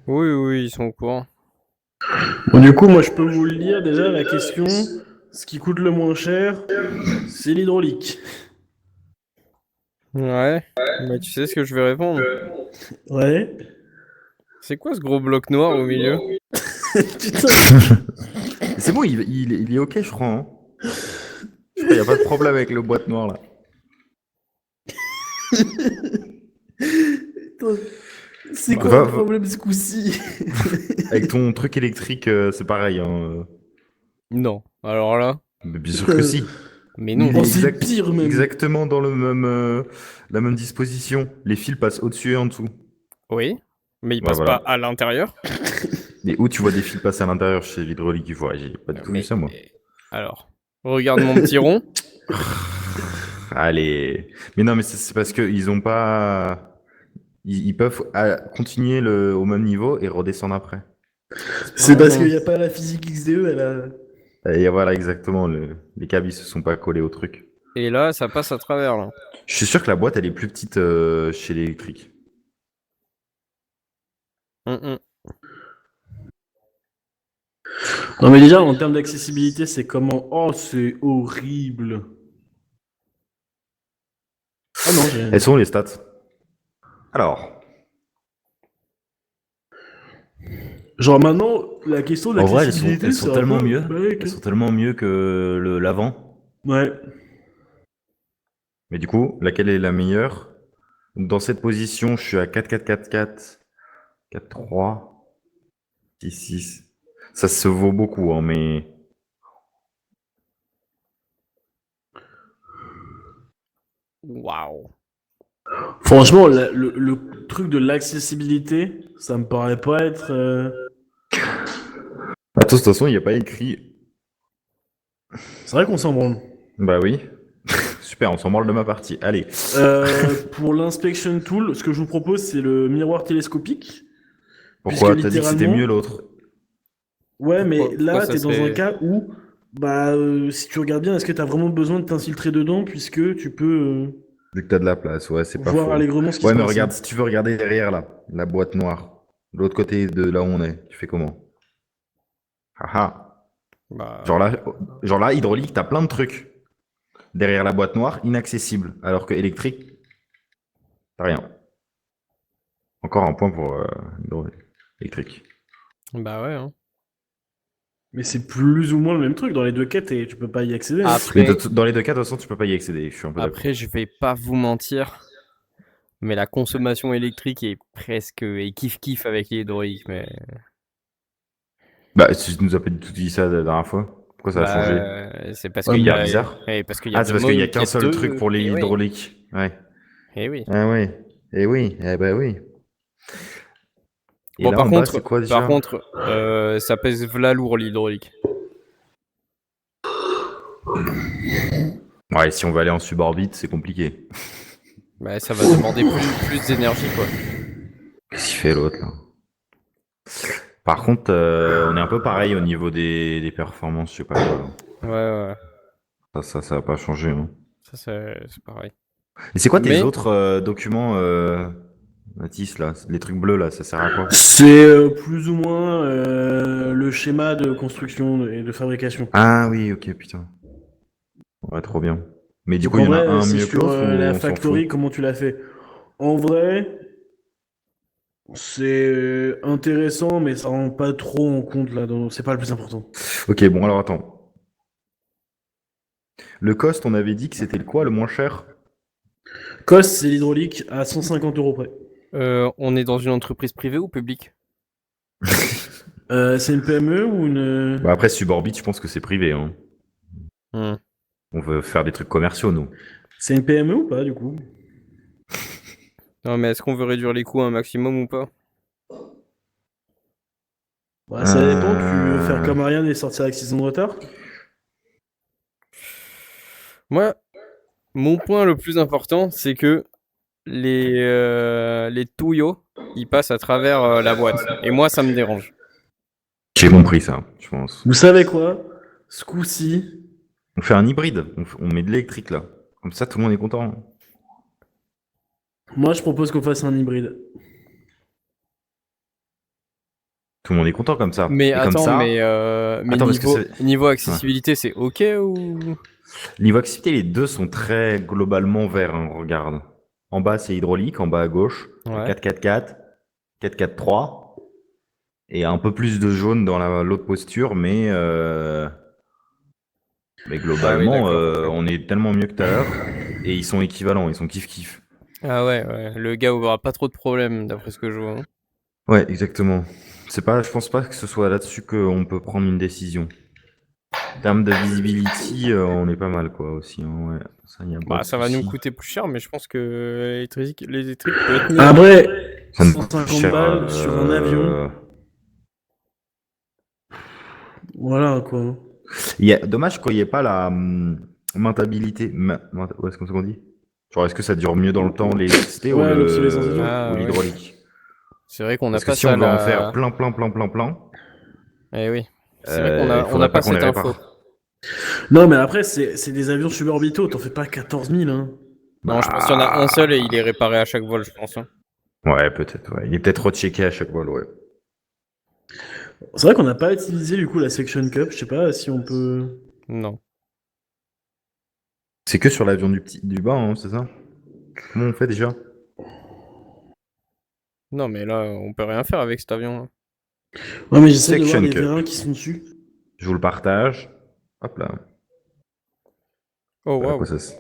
Oui, oui, ils sont au courant. Bon, du coup, moi, je peux vous le dire déjà, la question, ce qui coûte le moins cher, c'est l'hydraulique. Ouais. Bah, tu sais ce que je vais répondre. Ouais. C'est quoi ce gros bloc noir au milieu? Putain. C'est bon, il est ok, je crois. Hein. Je crois qu'il n'y a pas de problème avec le boîte noire là. Putain. C'est quoi Bah, le Va- va- problème ce coup-ci? avec ton truc électrique, c'est pareil. Hein. non. Alors là, Mais bien sûr que si. mais non. Il Oh, est c'est pire même. exactement dans le même, la même disposition. Les fils passent au-dessus et en dessous. Oui, mais il Ouais, passe pas voilà. à l'intérieur. Et où tu vois des fils passer à l'intérieur chez l'hydraulique, il faut. Ouais, j'ai pas du tout vu Mais ça, moi. alors, regarde mon petit rond. Allez. Mais non, mais c'est parce qu'ils ont pas. Ils peuvent continuer au même niveau et redescendre après. C'est pour C'est la parce qu'il raison. n'y a pas la physique XDE, elle a... Et voilà, exactement. Les câbles, ils se sont pas collés au truc. Et là, ça passe à travers là. Je suis sûr que la boîte, elle est plus petite chez l'électrique. Hum, hum. Non mais déjà, en termes d'accessibilité, c'est comment... Oh, c'est horrible. Ah non, j'ai... Elles sont où les stats? Alors, Genre maintenant, la question de en vrai, l'accessibilité, elles c'est sont un tellement peu... mieux. Mec. Elles sont tellement mieux que l'avant. Ouais. Mais du coup, laquelle est la meilleure? Dans cette position, je suis à 4-4-4-4, 4-3, 6-6. Ça se vaut beaucoup, hein, mais Waouh. Franchement, le truc de l'accessibilité, ça me paraît pas être... attends, de toute façon, il n'y a pas écrit. C'est vrai qu'on s'en branle. Bah oui. Super, on s'en branle de ma partie. Allez. Pour l'inspection tool, ce que je vous propose, c'est le miroir télescopique. Puisque Pourquoi? T'as dit que c'était mieux littéralement, l'autre? ouais, mais Pourquoi là, ça t'es dans un serait. cas où, bah, si tu regardes bien, est-ce que t'as vraiment besoin de t'infiltrer dedans, puisque tu peux Vu que t'as de la place, ouais, c'est pas voir faux. allègrement ce qui se Ouais, mais passe, hein. regarde, si tu veux regarder derrière là, la boîte noire, de l'autre côté de là où on est, tu fais comment? Haha. Genre Bah. là, genre là, hydraulique, t'as plein de trucs. Derrière la boîte noire, inaccessible. Alors que électrique, t'as rien. Encore un point pour électrique. Bah ouais, hein. Mais c'est plus ou moins le même truc. Dans les deux cas, tu peux pas y accéder, hein. Mais Après, dans les deux cas, de toute façon, tu peux pas y accéder. Je suis un peu d'accord. après, je vais pas vous mentir, mais la consommation électrique est presque et kiff-kiff avec l'hydraulique, mais Bah, tu nous as pas du tout dit ça la dernière fois. Pourquoi ça a changé? c'est parce Ouais, qu'il C'est y hyper mais... a, bizarre. parce qu'il y a Ah, c'est deux parce qu'il y a modes, il y qu'un a seul truc deux, pour les et oui, hydrauliques. Ouais. et oui. Ah ouais. Eh oui. Eh ben oui. Et Bon, là, en bas, c'est quoi par déjà? contre, ça pèse v'là lourd l'hydraulique. Ouais, si on veut aller en suborbite, c'est compliqué. Bah, ça va demander plus d'énergie, quoi. Qu'est-ce qu'il fait l'autre là? Par contre, on est un peu pareil au niveau des performances, je sais pas quoi. Là. Ouais, ouais, ouais. Ça va pas changer. Hein. Ça, c'est pareil. Et c'est quoi tes Mais, autres documents, Mathis, là? Les trucs bleus là, ça sert à quoi? C'est plus ou moins le schéma de construction et de fabrication. Ah oui, ok, putain. Ouais, trop bien. Mais du Donc coup, il en y en a vrai, un c'est mieux que sur l'autre ou la on s'en fout? factory, comment tu l'as fait. En vrai, c'est intéressant, mais ça rend pas trop en compte là. C'est pas le plus important. Ok, bon, alors attends. Le cost, on avait dit que c'était le quoi, le moins cher? Cost, c'est l'hydraulique à 150 euros près. on est dans une entreprise privée ou publique? C'est une PME ou une. Bah après, suborbite, je pense que c'est privé. Hein. Hmm. On veut faire des trucs commerciaux, nous. C'est une PME ou pas, du coup? Non, mais est-ce qu'on veut réduire les coûts un maximum ou pas? Bah, ça dépend, tu veux faire Euh... comme Ariane et sortir avec 6 ans de retard? Moi, mon point le plus important, c'est que les tuyaux, ils passent à travers la boîte. Et moi, ça me dérange. J'ai compris ça, je pense. Vous savez quoi? Ce coup-ci, On fait un hybride. On met de l'électrique là. Comme ça, tout le monde est content. moi je propose qu'on fasse un hybride. Tout le monde est content comme ça. Mais Et comme attends, ça, mais attends, parce que niveau accessibilité, c'est OK ou? niveau accessibilité, les deux sont très globalement verts, hein, regarde. En bas, c'est hydraulique, en bas à gauche, Ouais. 4-4-4, 4-4-3, et un peu plus de jaune dans l'autre posture, mais globalement, d'accord, ok. on est tellement mieux que tout à l'heure, et ils sont équivalents, ils sont kiff-kiff. Ah ouais, le gars aura pas trop de problèmes d'après ce que je vois, hein. Ouais, exactement. Je pense pas que ce soit là-dessus qu'on peut prendre une décision. En termes de visibility, on est pas mal, quoi, aussi, hein, ouais. Ça, y a pas Bah, de ça va nous souci. coûter plus cher, mais je pense que l'électrique peut être mieux. Après, Ça ne coûte plus 150 cher, balles sur un avion, voilà quoi. Dommage qu'il n'y ait pas la maintenabilité. Ouais, c'est comme ça qu'on dit. Genre, est-ce que ça dure mieux dans le temps, l'électricité Ouais, l'obsolescence des Ah, ou ouais. l'hydraulique? C'est vrai qu'on n'a Parce que pas si on ça veut en faire là. plein, Eh oui. C'est vrai qu'on il on n'a faudrait pas pas qu'on les cette info. répare. Non, mais après, c'est des avions suborbitaux, t'en fais pas 14 000, hein. Non, je pense qu'il y en a un seul et il est Bah, réparé à chaque vol, je pense, hein. ouais, peut-être, ouais. Il est peut-être rechecké à chaque vol, ouais. C'est vrai qu'on n'a pas utilisé du coup la Section Cup, je sais pas si on peut... Non. C'est que sur l'avion du bas, hein, c'est ça? Comment on fait déjà? Non, mais là, on peut rien faire avec cet avion, là. Ouais, mais j'essaie de voir Section les Cup. vérins qui sont dessus. Je vous le partage. Hop là. Oh, Voilà quoi waouh. ça.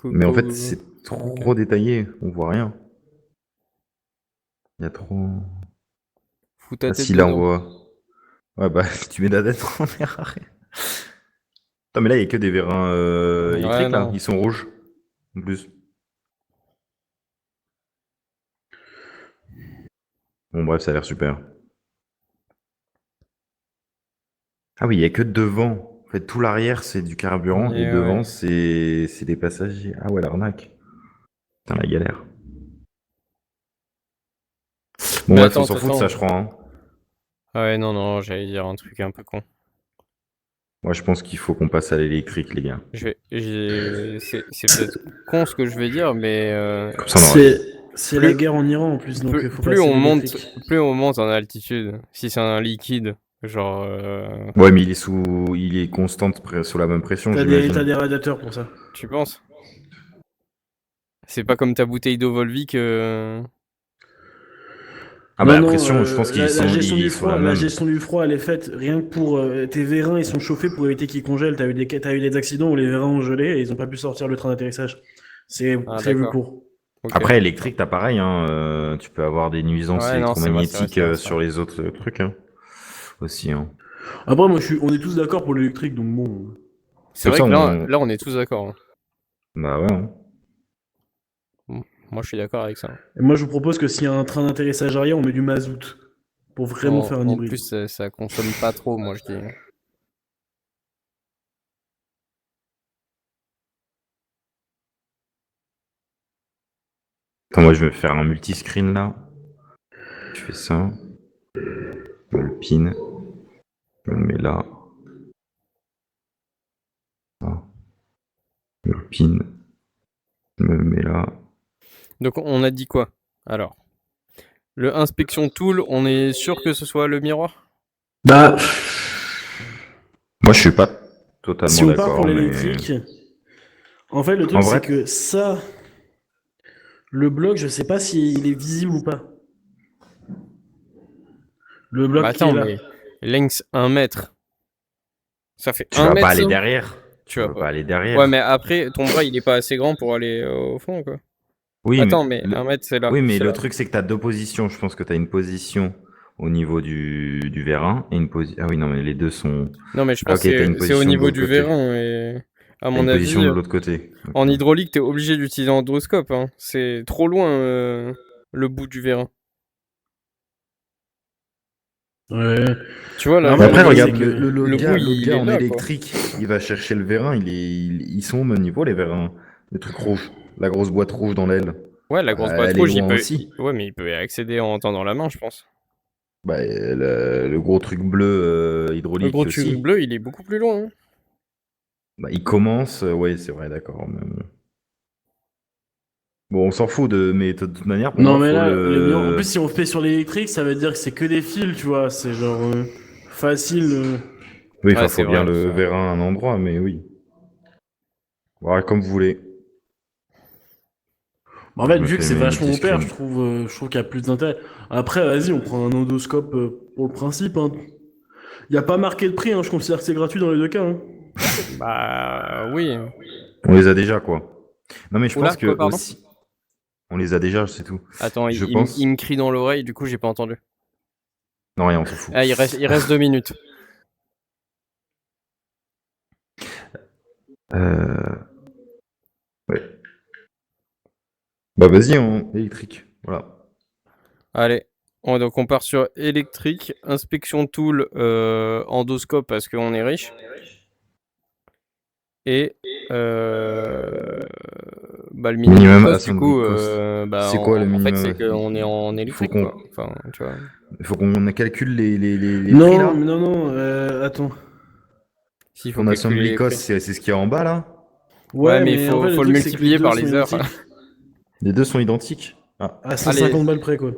Mais en fait, Coucou. c'est trop Ok. détaillé. On voit rien. Il y a trop. Fous ta Ah tête si, là on dedans. voit. Ouais, bah, tu mets la tête en l'air. Non, mais là, il n'y a que des vérins Ouais, électriques, là. non. Ils sont rouges, en plus. Bon, bref, ça a l'air super. Ah oui, il n'y a que devant. En fait, tout l'arrière, c'est du carburant, et Et devant, ouais. c'est des passagers. Ah ouais, l'arnaque. Putain, la galère. Bon, Mais bref, on attends, s'en fout de ça, attends. je crois, hein. Ah ouais, non, j'allais dire un truc un peu con. Moi, je pense qu'il faut qu'on passe à l'électrique, les gars. C'est peut-être con ce que je vais dire, mais Comme ça, on aura dit. C'est la plus, guerre en Iran en plus, donc faut passer à l'électrique. plus on monte en altitude, si c'est un liquide, genre, Ouais, mais il est constant sous la même pression, T'as j'imagine. des radiateurs pour ça. tu penses? C'est pas comme ta bouteille d'eau Volvic. Ah bah Non, la non, pression, je pense la ils sont la la même. gestion du froid, elle est faite rien que pour tes vérins, ils sont chauffés pour éviter qu'ils congèlent. T'as eu des accidents où les vérins ont gelé et ils ont pas pu sortir le train d'atterrissage. C'est Ah prévu d'accord. pour. Ok. Après, électrique, t'as pareil, hein, tu peux avoir des nuisances Ouais, non, électromagnétiques c'est vrai. sur les autres trucs, hein, aussi, hein. Après, on est tous d'accord pour l'électrique, donc bon. C'est Comme vrai ça, que là, on est tous d'accord, hein. bah ouais, hein. Bon, moi, je suis d'accord avec ça. Et moi, je vous propose que s'il y a un train d'atterrissage arrière, on met du mazout pour vraiment faire un En hybride. plus, ça consomme pas trop, moi, je dis. Attends, moi, je vais faire un multiscreen, là. Je fais ça. Je me le pin. Je me le mets là. Ah. Je me le pin. Je me le mets là. Donc, on a dit quoi? Alors, le inspection tool, on est sûr que ce soit le miroir? Bah, Moi, je suis pas si totalement on part pour d'accord, mais... l'électrique, en fait, le En truc, c'est vrai, que ça, le bloc, je sais pas s'il est visible ou pas. Le Bah bloc qui est attends, là. mais length 1 mètre. Ça fait tu 1 vas pas mètre, ça? aller derrière. Tu Tu vas vas pas. pas aller Ouais, derrière. mais après, ton bras, il est pas assez grand pour aller au fond, quoi. Oui, mais Attends, mais 1 mètre, c'est là. oui, mais C'est le là. truc, c'est que tu as deux positions. Je pense que tu as une position au niveau du vérin et une position. Ah oui, non, mais les deux sont. Non, mais je Ah, pense ok, que tu as une c'est au position de niveau l'autre du côté. vérin. Et à Tu as mon une position avis, de l'autre côté. en Ok. hydraulique, t'es obligé d'utiliser un endoscope, hein. C'est trop loin, le bout du vérin. Ouais. Tu vois, là, Alors, Mais après, le après, truc, c'est regarde, que. le bout, l'autre il gars est en là, quoi. électrique, il va chercher le vérin. Ils sont au même niveau, les vérins. Le truc rouge. La grosse boîte rouge dans l'aile. Ouais, la Bah, grosse boîte elle est rouge, loin aussi. ouais, mais il peut y accéder en tendant la main, je pense. Bah, le gros truc bleu Le hydraulique gros tube aussi. bleu, il est beaucoup plus loin, hein. Bah, il commence. Ouais, c'est vrai, d'accord. Bon, on s'en fout mais de toute manière, pour Non, moi, mais faut là, en plus, le. si on fait sur l'électrique, ça veut dire que c'est que des fils, tu vois. C'est genre facile. Oui, Ouais, enfin, c'est faut bien vrai, le c'est vrai. vérin à un endroit, mais oui. Voilà, comme vous voulez. En Je fait, me vu que fais c'est mes vachement petits ampère, screens. je trouve qu'il y a plus d'intérêt. Après, vas-y, on prend un endoscope pour le principe. Hein. Il n'y a pas marqué de prix, hein, je considère que c'est gratuit dans les deux cas. Hein. Bah oui. On les a déjà, quoi. Non, mais je Oula, pense quoi, que pardon? aussi. On les a déjà, c'est tout. Attends, Je il pense. me crie dans l'oreille, du coup, j'ai pas entendu. Non, rien, on s'en fout. Ah, il reste 2 minutes. Euh... Ouais. Bah, vas-y, en électrique. Voilà. Allez. Donc, on part sur électrique, inspection tool, endoscope parce qu'on est riche. Et bah, le minimum Minimum cost, du assembly coup, cost. bah, C'est quoi le en fait, c'est minimum? qu'on est en Il faut électrique, qu'on quoi. Enfin, tu vois. faut qu'on calcule les prix Non, là. mais non, attends. S'il faut En calculer assembly les cost, prix. c'est ce qu'il y a en bas là. Ouais, Ouais, mais mais en fait, le faut le truc, c'est que les multiplier deux par sont les heures. identiques Les deux sont identiques. Ah. à Allez. 150 balles près, quoi.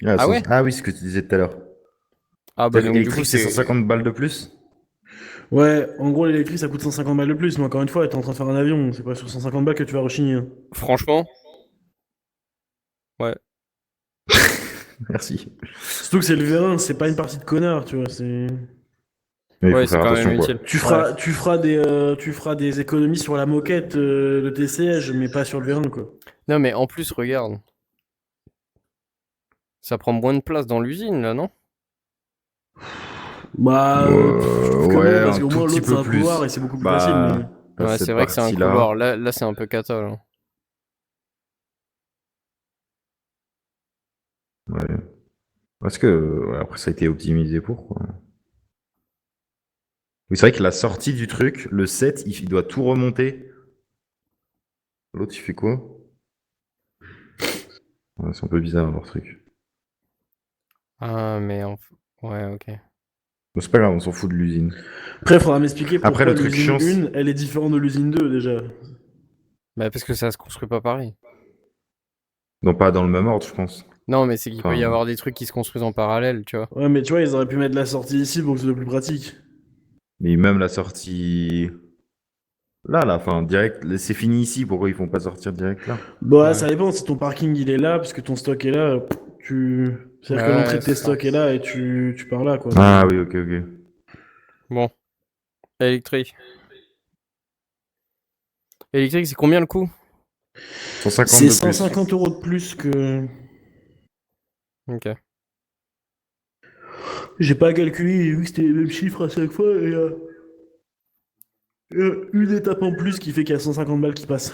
Ah, Ah ouais? ah oui, ce que tu disais tout à l'heure. Ah bah C'est-à-dire donc du coup électrique, c'est c'est 150 balles de plus? Ouais, en gros, l'électrique, ça coûte 150 balles de plus, mais encore une fois, t'es en train de faire un avion, c'est pas sur 150 balles que tu vas rechigner. Hein. franchement, ouais. Merci. Surtout que c'est le vérin, c'est pas une partie de connard, tu vois, c'est... Mais il faut Ouais, c'est faire quand même attention quoi. utile. Ouais. Tu feras des économies sur la moquette de tes sièges, mais pas sur le vérin, quoi. Non mais en plus regarde, ça prend moins de place dans l'usine là, non? Bah, je trouve que non, Ouais, parce un qu'au tout moins petit l'autre c'est peu un couloir plus. et c'est beaucoup plus facile, mais... Bah, à Ouais, c'est cette vrai que c'est un partie-là. couloir. Là c'est un peu cata là. Ouais. Parce que ouais, après ça a été optimisé pour quoi. Oui, c'est vrai que la sortie du truc, le 7, il doit tout remonter. L'autre, il fait quoi? Ouais, c'est un peu bizarre leur truc. Ah mais ouais, ok. Bon, c'est pas grave, on s'en fout de l'usine. Après, faudra m'expliquer Après, pourquoi le truc l'usine chiant, 1, elle est différente de l'usine 2, déjà. Bah parce que ça se construit pas pareil. non pas dans le même ordre, je pense. Non mais c'est qu'il peut y Enfin, avoir des trucs qui se construisent en parallèle, tu vois. Ouais, mais tu vois, ils auraient pu mettre la sortie ici pour que ce soit plus pratique. mais même la sortie là, enfin, direct, c'est fini ici. Pourquoi ils font pas sortir direct là? Bah, Ouais. ça dépend, si ton parking il est là, puisque ton stock est là, tu... C'est-à-dire que l'entrée Ouais, de tes c'est ça. stocks est là et tu pars là, quoi. Ah oui, ok, ok. Bon, électrique. Électrique, c'est combien le coût? 150 C'est de plus. 150 euros de plus que... Ok. J'ai pas calculé, j'ai vu que c'était les mêmes chiffres à chaque fois, et une étape en plus qui fait qu'il y a 150 balles qui passent.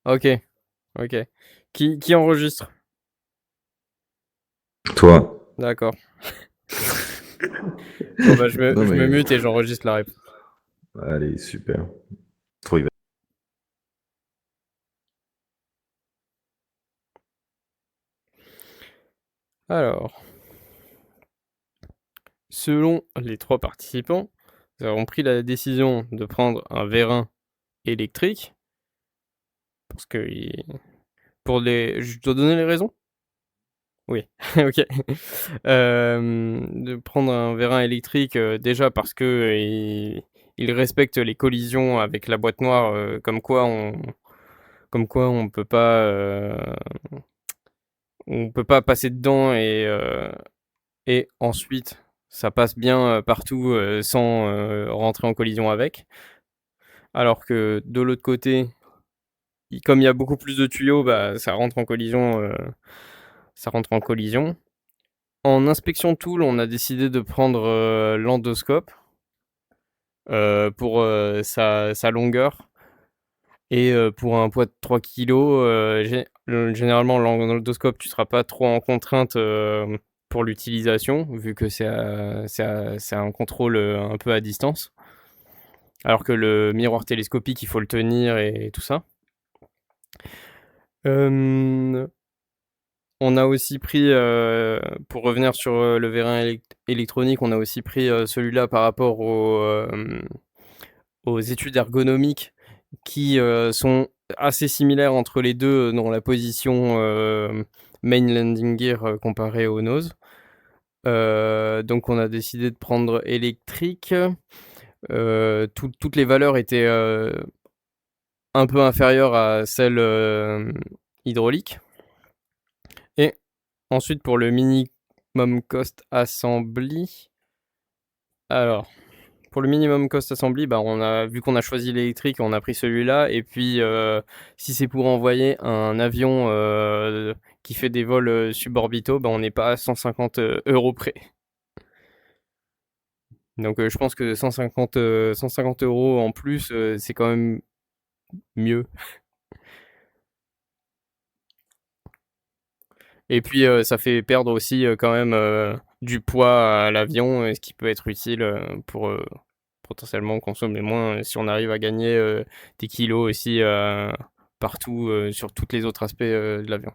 Ok. Ok. Qui enregistre? Toi. D'accord. Bon bah Non je me mais mute et j'enregistre la réponse. allez, super. Trop il va- Alors, selon les 3 participants, nous avons pris la décision de prendre un vérin électrique parce que pour les je dois donner les raisons? Oui, OK. De prendre un vérin électrique, déjà parce que il respecte les collisions avec la boîte noire, comme quoi on peut pas passer dedans et ensuite ça passe bien, partout, sans, rentrer en collision avec. Alors que de l'autre côté, comme il y a beaucoup plus de tuyaux, bah, ça rentre en collision. En inspection tool, on a décidé de prendre, l'endoscope, pour, sa longueur et pour un poids de 3 kilogrammes, généralement l'endoscope, tu seras pas trop en contrainte, pour l'utilisation vu que c'est un contrôle, un peu à distance. Alors que le miroir télescopique, il faut le tenir et tout ça. Hem On a aussi pris, pour revenir sur, le vérin électronique, on a aussi pris, celui-là par rapport aux études ergonomiques qui sont assez similaires entre les deux dans la position main landing gear comparé au nose. Donc on a décidé de prendre électrique. Toutes les valeurs étaient un peu inférieures à celles hydrauliques. Et ensuite pour le minimum cost assembly, alors pour le minimum cost assembly, vu qu'on a choisi l'électrique, on a pris celui-là. Et puis si c'est pour envoyer un avion qui fait des vols suborbitaux, on n'est pas à 150 € près. Donc je pense que 150 € en plus, c'est quand même mieux. Et puis ça fait perdre aussi quand même du poids à l'avion, ce qui peut être utile pour potentiellement consommer moins si on arrive à gagner des kilos aussi partout sur tous les autres aspects de l'avion.